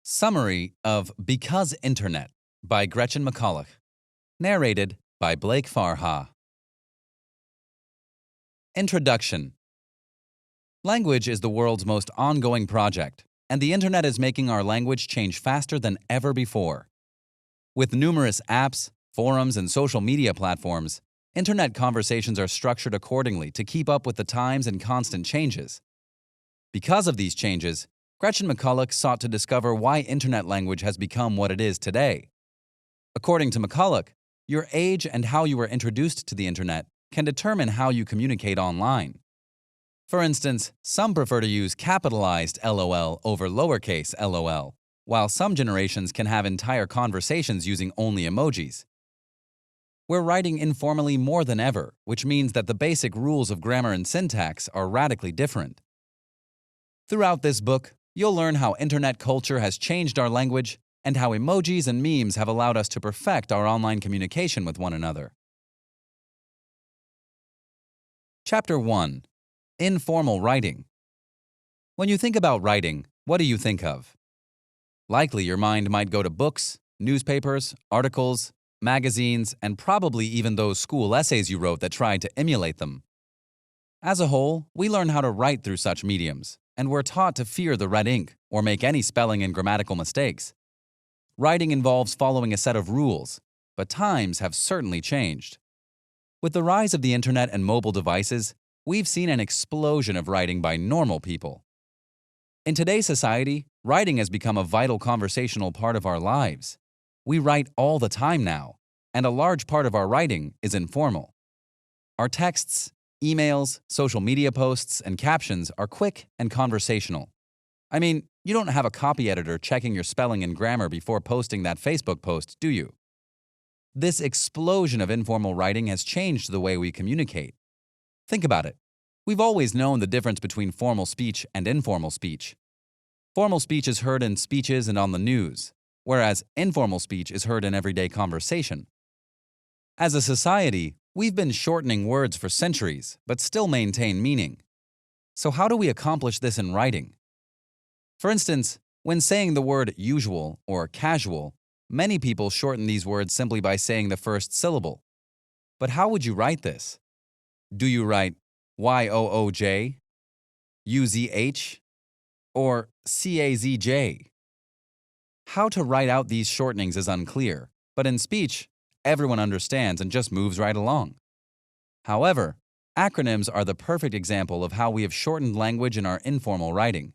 Summary of Because Internet by Gretchen McCulloch. Narrated by Blake Farha. Introduction. Language is the world's most ongoing project, and the Internet is making our language change faster than ever before. With numerous apps, forums, and social media platforms, Internet conversations are structured accordingly to keep up with the times and constant changes. Because of these changes, Gretchen McCulloch sought to discover why Internet language has become what it is today. According to McCulloch, your age and how you were introduced to the Internet can determine how you communicate online. For instance, some prefer to use capitalized LOL over lowercase LOL, while some generations can have entire conversations using only emojis. We're writing informally more than ever, which means that the basic rules of grammar and syntax are radically different. Throughout this book, you'll learn how Internet culture has changed our language and how emojis and memes have allowed us to perfect our online communication with one another. Chapter 1. Informal Writing. When you think about writing, what do you think of? Likely your mind might go to books, newspapers, articles, magazines, and probably even those school essays you wrote that tried to emulate them. As a whole, we learn how to write through such mediums, and we're taught to fear the red ink or make any spelling and grammatical mistakes. Writing involves following a set of rules, but times have certainly changed. With the rise of the Internet and mobile devices, we've seen an explosion of writing by normal people. In today's society, writing has become a vital conversational part of our lives. We write all the time now, and a large part of our writing is informal. Our texts, emails, social media posts, and captions are quick and conversational. I mean, you don't have a copy editor checking your spelling and grammar before posting that Facebook post, do you? This explosion of informal writing has changed the way we communicate. Think about it. We've always known the difference between formal speech and informal speech. Formal speech is heard in speeches and on the news, whereas informal speech is heard in everyday conversation. As a society, we've been shortening words for centuries, but still maintain meaning. So how do we accomplish this in writing? For instance, when saying the word usual or casual, many people shorten these words simply by saying the first syllable. But how would you write this? Do you write YOOJ, UZH, or CAZJ? How to write out these shortenings is unclear, but in speech, everyone understands and just moves right along. However, acronyms are the perfect example of how we have shortened language in our informal writing.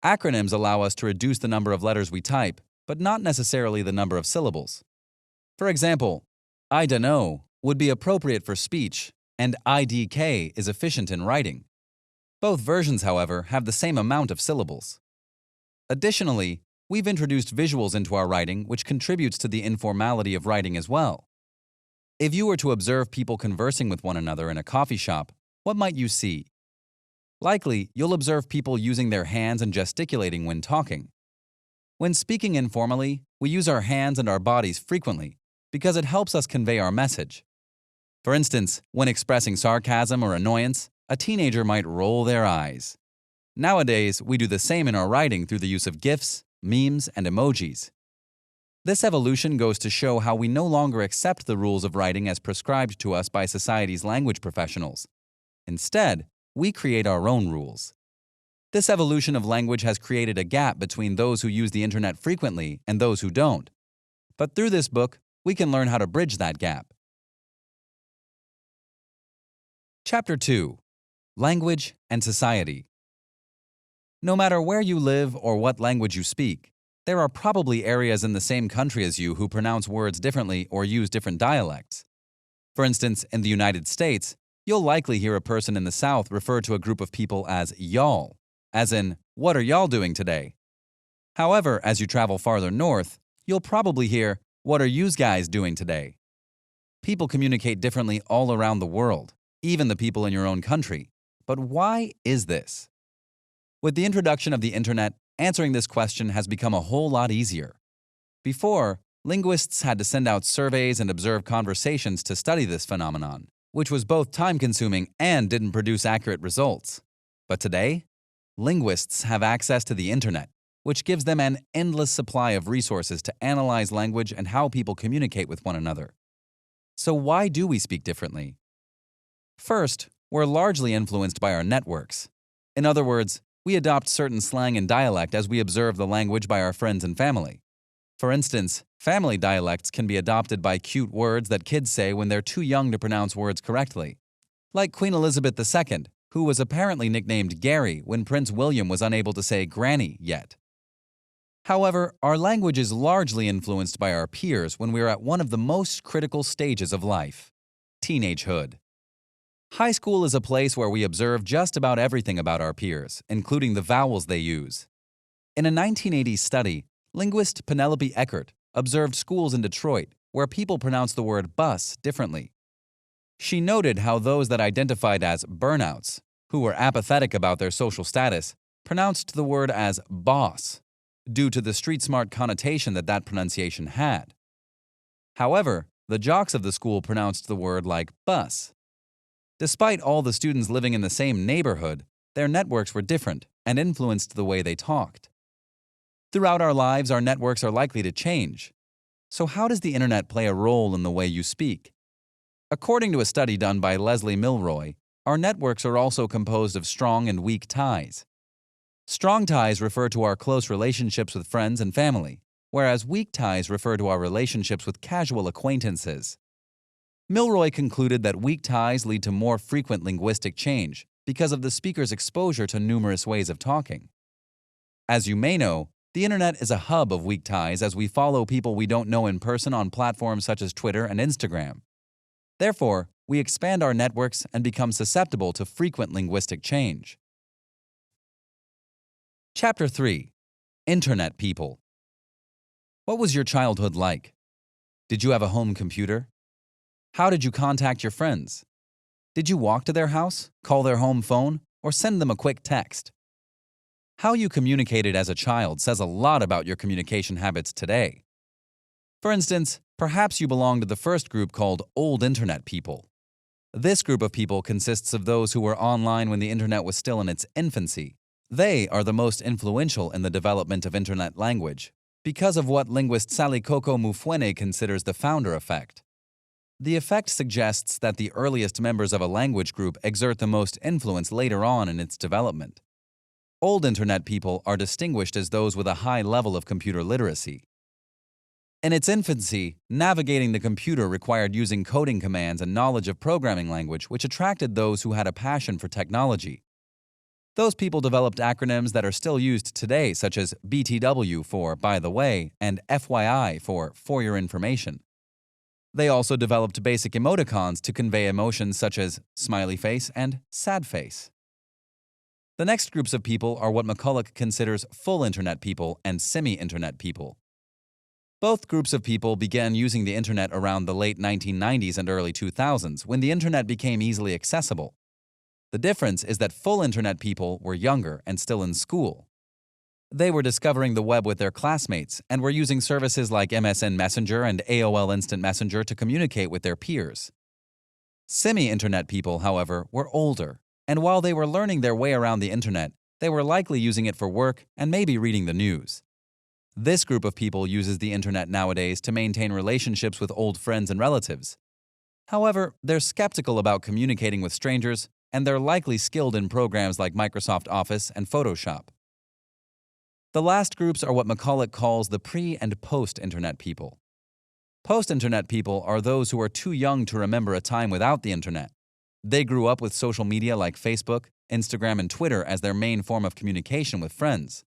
Acronyms allow us to reduce the number of letters we type, but not necessarily the number of syllables. For example, I dunno would be appropriate for speech, and IDK is efficient in writing. Both versions, however, have the same amount of syllables. Additionally, we've introduced visuals into our writing, which contributes to the informality of writing as well. If you were to observe people conversing with one another in a coffee shop, what might you see? Likely, you'll observe people using their hands and gesticulating when talking. When speaking informally, we use our hands and our bodies frequently because it helps us convey our message. For instance, when expressing sarcasm or annoyance, a teenager might roll their eyes. Nowadays, we do the same in our writing through the use of GIFs, memes, and emojis. This evolution goes to show how we no longer accept the rules of writing as prescribed to us by society's language professionals. Instead, we create our own rules. This evolution of language has created a gap between those who use the Internet frequently and those who don't. But through this book, we can learn how to bridge that gap. Chapter 2. Language and Society. No matter where you live or what language you speak, there are probably areas in the same country as you who pronounce words differently or use different dialects. For instance, in the United States, you'll likely hear a person in the South refer to a group of people as y'all, as in, what are y'all doing today? However, as you travel farther north, you'll probably hear, what are yous guys doing today? People communicate differently all around the world, even the people in your own country. But why is this? With the introduction of the Internet, answering this question has become a whole lot easier. Before, linguists had to send out surveys and observe conversations to study this phenomenon, which was both time-consuming and didn't produce accurate results. But today, linguists have access to the Internet, which gives them an endless supply of resources to analyze language and how people communicate with one another. So why do we speak differently? First, we're largely influenced by our networks. In other words, we adopt certain slang and dialect as we observe the language by our friends and family. For instance, family dialects can be adopted by cute words that kids say when they're too young to pronounce words correctly. Like Queen Elizabeth II, who was apparently nicknamed Gary when Prince William was unable to say granny yet. However, our language is largely influenced by our peers when we are at one of the most critical stages of life, teenagehood. High school is a place where we observe just about everything about our peers, including the vowels they use. In a 1980 study, linguist Penelope Eckert observed schools in Detroit where people pronounce the word bus differently. She noted how those that identified as burnouts, who were apathetic about their social status, pronounced the word as boss, due to the street-smart connotation that pronunciation had. However, the jocks of the school pronounced the word like bus. Despite all the students living in the same neighborhood, their networks were different and influenced the way they talked. Throughout our lives, our networks are likely to change. So how does the internet play a role in the way you speak? According to a study done by Leslie Milroy, our networks are also composed of strong and weak ties. Strong ties refer to our close relationships with friends and family, whereas weak ties refer to our relationships with casual acquaintances. Milroy concluded that weak ties lead to more frequent linguistic change because of the speaker's exposure to numerous ways of talking. As you may know, the internet is a hub of weak ties as we follow people we don't know in person on platforms such as Twitter and Instagram. Therefore, we expand our networks and become susceptible to frequent linguistic change. Chapter 3. Internet People. What was your childhood like? Did you have a home computer? How did you contact your friends? Did you walk to their house, call their home phone, or send them a quick text? How you communicated as a child says a lot about your communication habits today. For instance, perhaps you belong to the first group called Old Internet People. This group of people consists of those who were online when the internet was still in its infancy. They are the most influential in the development of internet language because of what linguist Sally Coco Mufwene considers the founder effect. The effect suggests that the earliest members of a language group exert the most influence later on in its development. Old Internet people are distinguished as those with a high level of computer literacy. In its infancy, navigating the computer required using coding commands and knowledge of programming language, which attracted those who had a passion for technology. Those people developed acronyms that are still used today, such as BTW for by the way and FYI for your information. They also developed basic emoticons to convey emotions such as smiley face and sad face. The next groups of people are what McCulloch considers full internet people and semi-internet people. Both groups of people began using the internet around the late 1990s and early 2000s when the internet became easily accessible. The difference is that full internet people were younger and still in school. They were discovering the web with their classmates and were using services like MSN Messenger and AOL Instant Messenger to communicate with their peers. Semi-internet people, however, were older, and while they were learning their way around the internet, they were likely using it for work and maybe reading the news. This group of people uses the internet nowadays to maintain relationships with old friends and relatives. However, they're skeptical about communicating with strangers, and they're likely skilled in programs like Microsoft Office and Photoshop. The last groups are what McCulloch calls the pre- and post-internet people. Post-internet people are those who are too young to remember a time without the internet. They grew up with social media like Facebook, Instagram, and Twitter as their main form of communication with friends.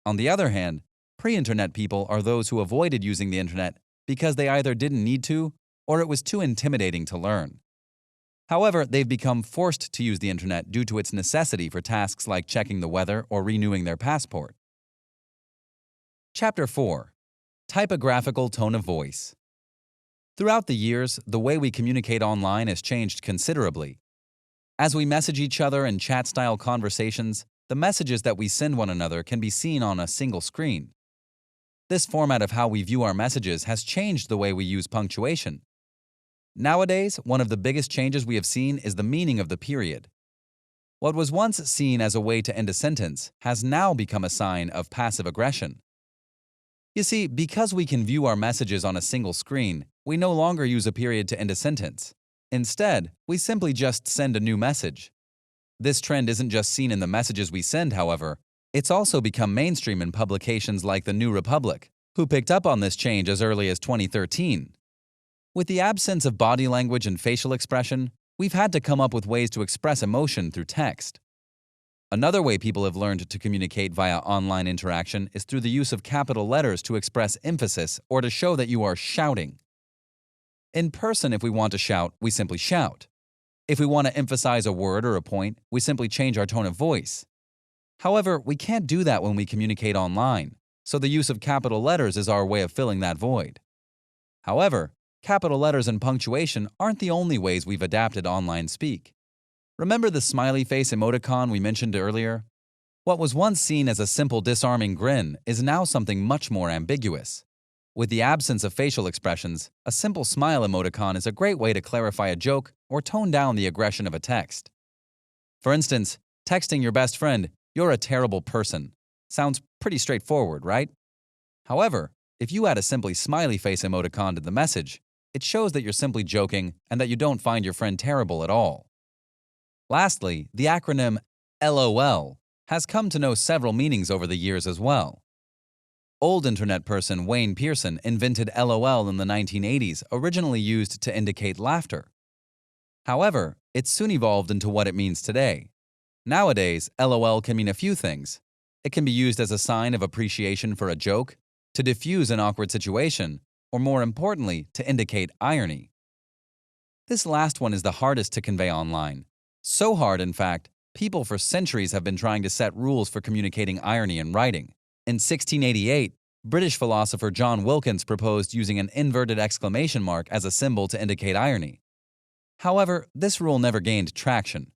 On the other hand, pre-internet people are those who avoided using the internet because they either didn't need to or it was too intimidating to learn. However, they've become forced to use the internet due to its necessity for tasks like checking the weather or renewing their passport. Chapter 4. Typographical tone of voice. Throughout the years, the way we communicate online has changed considerably. As we message each other in chat-style conversations, the messages that we send one another can be seen on a single screen. This format of how we view our messages has changed the way we use punctuation. Nowadays, one of the biggest changes we have seen is the meaning of the period. What was once seen as a way to end a sentence has now become a sign of passive aggression. You see, because we can view our messages on a single screen, we no longer use a period to end a sentence. Instead, we simply just send a new message. This trend isn't just seen in the messages we send, however. It's also become mainstream in publications like The New Republic, who picked up on this change as early as 2013. With the absence of body language and facial expression, we've had to come up with ways to express emotion through text. Another way people have learned to communicate via online interaction is through the use of capital letters to express emphasis or to show that you are shouting. In person, if we want to shout, we simply shout. If we want to emphasize a word or a point, we simply change our tone of voice. However, we can't do that when we communicate online, so the use of capital letters is our way of filling that void. However, capital letters and punctuation aren't the only ways we've adapted online speak. Remember the smiley face emoticon we mentioned earlier? What was once seen as a simple disarming grin is now something much more ambiguous. With the absence of facial expressions, a simple smile emoticon is a great way to clarify a joke or tone down the aggression of a text. For instance, texting your best friend, "You're a terrible person," sounds pretty straightforward, right? However, if you add a simply smiley face emoticon to the message, it shows that you're simply joking and that you don't find your friend terrible at all. Lastly, the acronym LOL has come to know several meanings over the years as well. Old internet person Wayne Pearson invented LOL in the 1980s, originally used to indicate laughter. However, it soon evolved into what it means today. Nowadays, LOL can mean a few things. It can be used as a sign of appreciation for a joke, to diffuse an awkward situation, or more importantly, to indicate irony. This last one is the hardest to convey online. So hard, in fact, people for centuries have been trying to set rules for communicating irony in writing. In 1688, British philosopher John Wilkins proposed using an inverted exclamation mark as a symbol to indicate irony. However, this rule never gained traction.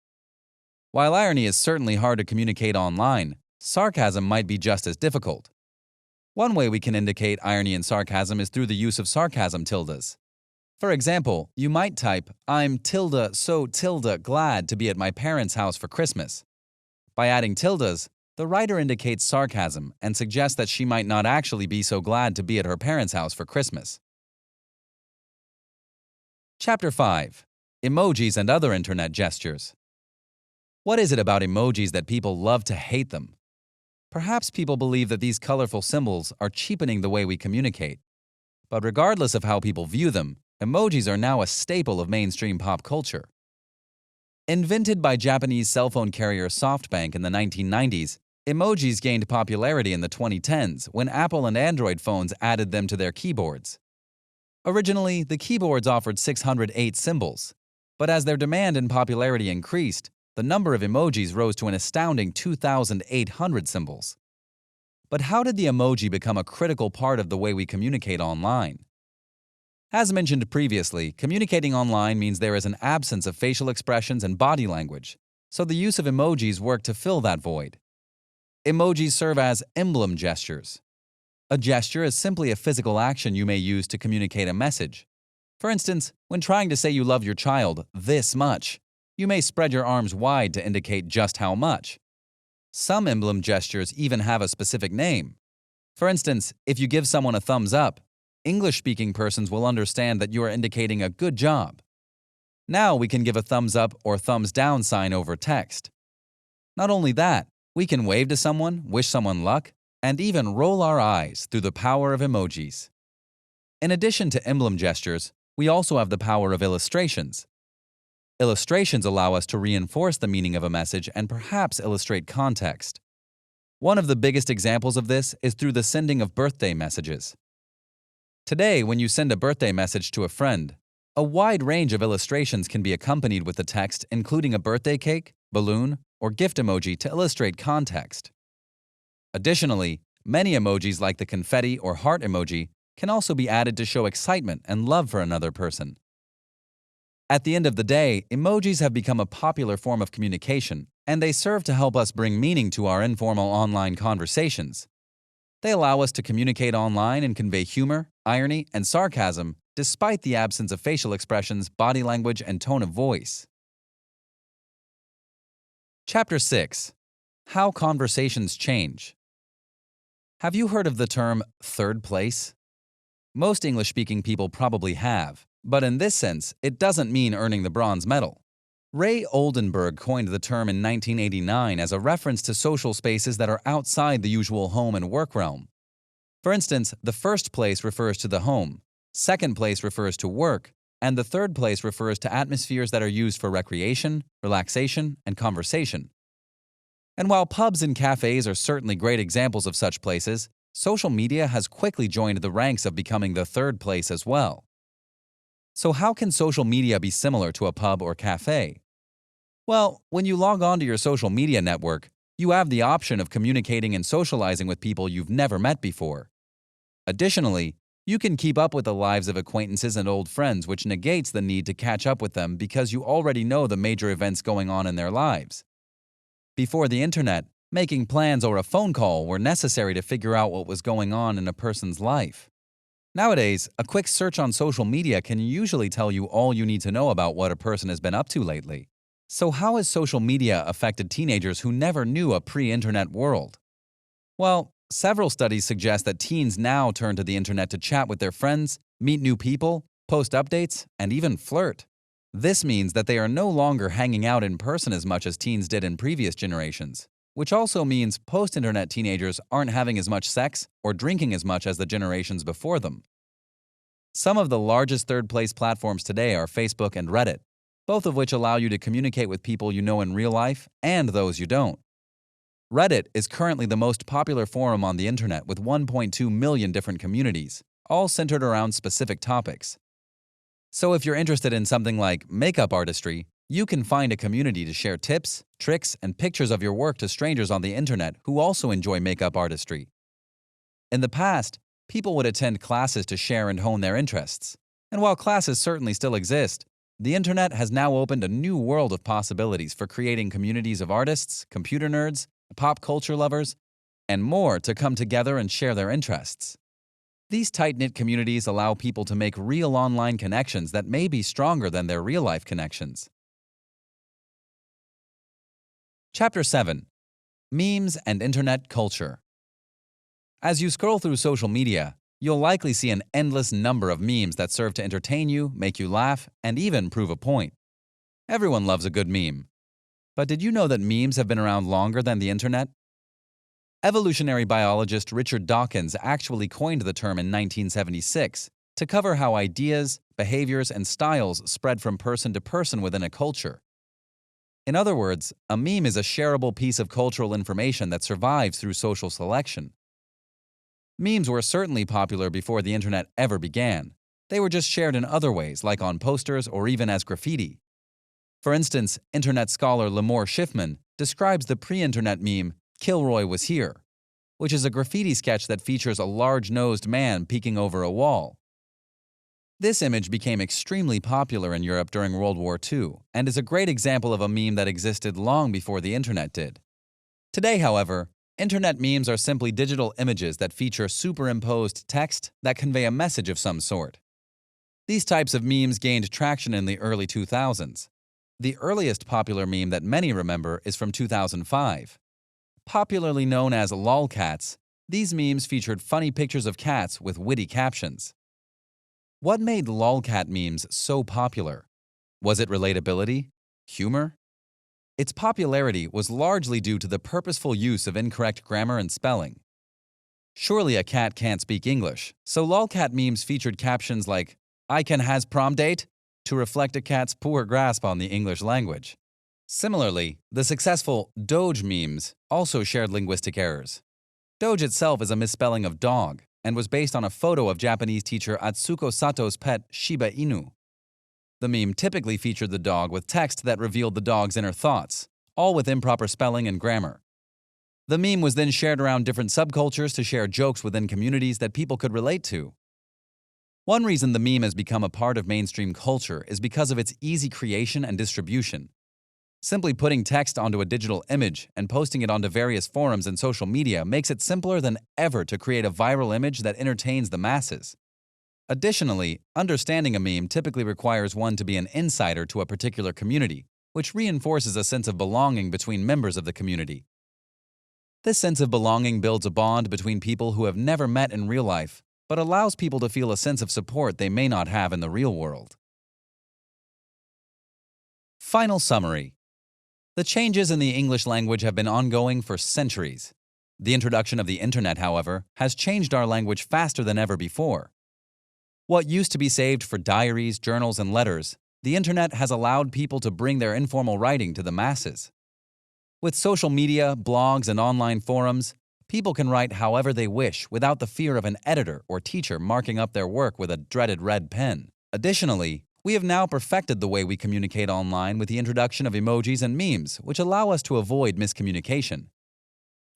While irony is certainly hard to communicate online, sarcasm might be just as difficult. One way we can indicate irony and sarcasm is through the use of sarcasm tildes. For example, you might type, "I'm so glad to be at my parents' house for Christmas." By adding tildes, the writer indicates sarcasm and suggests that she might not actually be so glad to be at her parents' house for Christmas. Chapter 5. Emojis and Other Internet Gestures. What is it about emojis that people love to hate them? Perhaps people believe that these colorful symbols are cheapening the way we communicate. But regardless of how people view them, emojis are now a staple of mainstream pop culture. Invented by Japanese cell phone carrier SoftBank in the 1990s, emojis gained popularity in the 2010s when Apple and Android phones added them to their keyboards. Originally, the keyboards offered 608 symbols, but as their demand and popularity increased, the number of emojis rose to an astounding 2,800 symbols. But how did the emoji become a critical part of the way we communicate online? As mentioned previously, communicating online means there is an absence of facial expressions and body language, so the use of emojis work to fill that void. Emojis serve as emblem gestures. A gesture is simply a physical action you may use to communicate a message. For instance, when trying to say you love your child this much, you may spread your arms wide to indicate just how much. Some emblem gestures even have a specific name. For instance, if you give someone a thumbs up, English-speaking persons will understand that you are indicating a good job. Now we can give a thumbs up or thumbs down sign over text. Not only that, we can wave to someone, wish someone luck, and even roll our eyes through the power of emojis. In addition to emblem gestures, we also have the power of illustrations. Illustrations allow us to reinforce the meaning of a message and perhaps illustrate context. One of the biggest examples of this is through the sending of birthday messages. Today, when you send a birthday message to a friend, a wide range of illustrations can be accompanied with the text, including a birthday cake, balloon, or gift emoji to illustrate context. Additionally, many emojis like the confetti or heart emoji can also be added to show excitement and love for another person. At the end of the day, emojis have become a popular form of communication, and they serve to help us bring meaning to our informal online conversations. They allow us to communicate online and convey humor, irony, and sarcasm despite the absence of facial expressions, body language, and tone of voice. Chapter 6. How Conversations Change. Have you heard of the term third place? Most English-speaking people probably have, but in this sense, it doesn't mean earning the bronze medal. Ray Oldenburg coined the term in 1989 as a reference to social spaces that are outside the usual home and work realm. For instance, the first place refers to the home, second place refers to work, and the third place refers to atmospheres that are used for recreation, relaxation, and conversation. And while pubs and cafes are certainly great examples of such places, social media has quickly joined the ranks of becoming the third place as well. So how can social media be similar to a pub or cafe? Well, when you log on to your social media network, you have the option of communicating and socializing with people you've never met before. Additionally, you can keep up with the lives of acquaintances and old friends, which negates the need to catch up with them because you already know the major events going on in their lives. Before the internet, making plans or a phone call were necessary to figure out what was going on in a person's life. Nowadays, a quick search on social media can usually tell you all you need to know about what a person has been up to lately. So how has social media affected teenagers who never knew a pre-internet world? Well, several studies suggest that teens now turn to the internet to chat with their friends, meet new people, post updates, and even flirt. This means that they are no longer hanging out in person as much as teens did in previous generations, which also means post-internet teenagers aren't having as much sex or drinking as much as the generations before them. Some of the largest third-place platforms today are Facebook and Reddit, both of which allow you to communicate with people you know in real life and those you don't. Reddit is currently the most popular forum on the internet with 1.2 million different communities, all centered around specific topics. So if you're interested in something like makeup artistry, you can find a community to share tips, tricks, and pictures of your work to strangers on the internet who also enjoy makeup artistry. In the past, people would attend classes to share and hone their interests. And while classes certainly still exist, the internet has now opened a new world of possibilities for creating communities of artists, computer nerds, pop culture lovers, and more to come together and share their interests. These tight-knit communities allow people to make real online connections that may be stronger than their real-life connections. Chapter 7. Memes and Internet Culture. As you scroll through social media, you'll likely see an endless number of memes that serve to entertain you, make you laugh, and even prove a point. Everyone loves a good meme. But did you know that memes have been around longer than the internet? Evolutionary biologist Richard Dawkins actually coined the term in 1976 to cover how ideas, behaviors, and styles spread from person to person within a culture. In other words, a meme is a shareable piece of cultural information that survives through social selection. Memes were certainly popular before the internet ever began. They were just shared in other ways, like on posters or even as graffiti. For instance, internet scholar Lemore Schiffman describes the pre-internet meme, "Kilroy was here," which is a graffiti sketch that features a large-nosed man peeking over a wall. This image became extremely popular in Europe during World War II and is a great example of a meme that existed long before the internet did. Today, however, internet memes are simply digital images that feature superimposed text that convey a message of some sort. These types of memes gained traction in the early 2000s. The earliest popular meme that many remember is from 2005. Popularly known as lolcats, these memes featured funny pictures of cats with witty captions. What made lolcat memes so popular? Was it relatability? Humor? Its popularity was largely due to the purposeful use of incorrect grammar and spelling. Surely a cat can't speak English, so lolcat memes featured captions like, "I can has prom date?" to reflect a cat's poor grasp on the English language. Similarly, the successful Doge memes also shared linguistic errors. Doge itself is a misspelling of dog and was based on a photo of Japanese teacher Atsuko Sato's pet Shiba Inu. The meme typically featured the dog with text that revealed the dog's inner thoughts, all with improper spelling and grammar. The meme was then shared around different subcultures to share jokes within communities that people could relate to. One reason the meme has become a part of mainstream culture is because of its easy creation and distribution. Simply putting text onto a digital image and posting it onto various forums and social media makes it simpler than ever to create a viral image that entertains the masses. Additionally, understanding a meme typically requires one to be an insider to a particular community, which reinforces a sense of belonging between members of the community. This sense of belonging builds a bond between people who have never met in real life, but allows people to feel a sense of support they may not have in the real world. Final summary. The changes in the English language have been ongoing for centuries. The introduction of the Internet, however, has changed our language faster than ever before. What used to be saved for diaries, journals, and letters, the Internet has allowed people to bring their informal writing to the masses. With social media, blogs, and online forums, people can write however they wish without the fear of an editor or teacher marking up their work with a dreaded red pen. Additionally, we have now perfected the way we communicate online with the introduction of emojis and memes, which allow us to avoid miscommunication.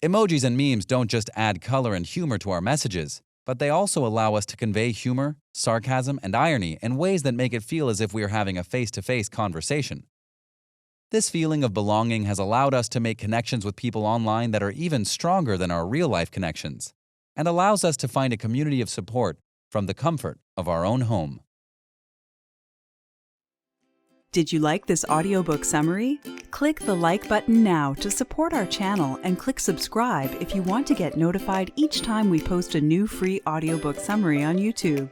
Emojis and memes don't just add color and humor to our messages, but they also allow us to convey humor, sarcasm, and irony in ways that make it feel as if we are having a face-to-face conversation. This feeling of belonging has allowed us to make connections with people online that are even stronger than our real-life connections, and allows us to find a community of support from the comfort of our own home. Did you like this audiobook summary? Click the like button now to support our channel and click subscribe if you want to get notified each time we post a new free audiobook summary on YouTube.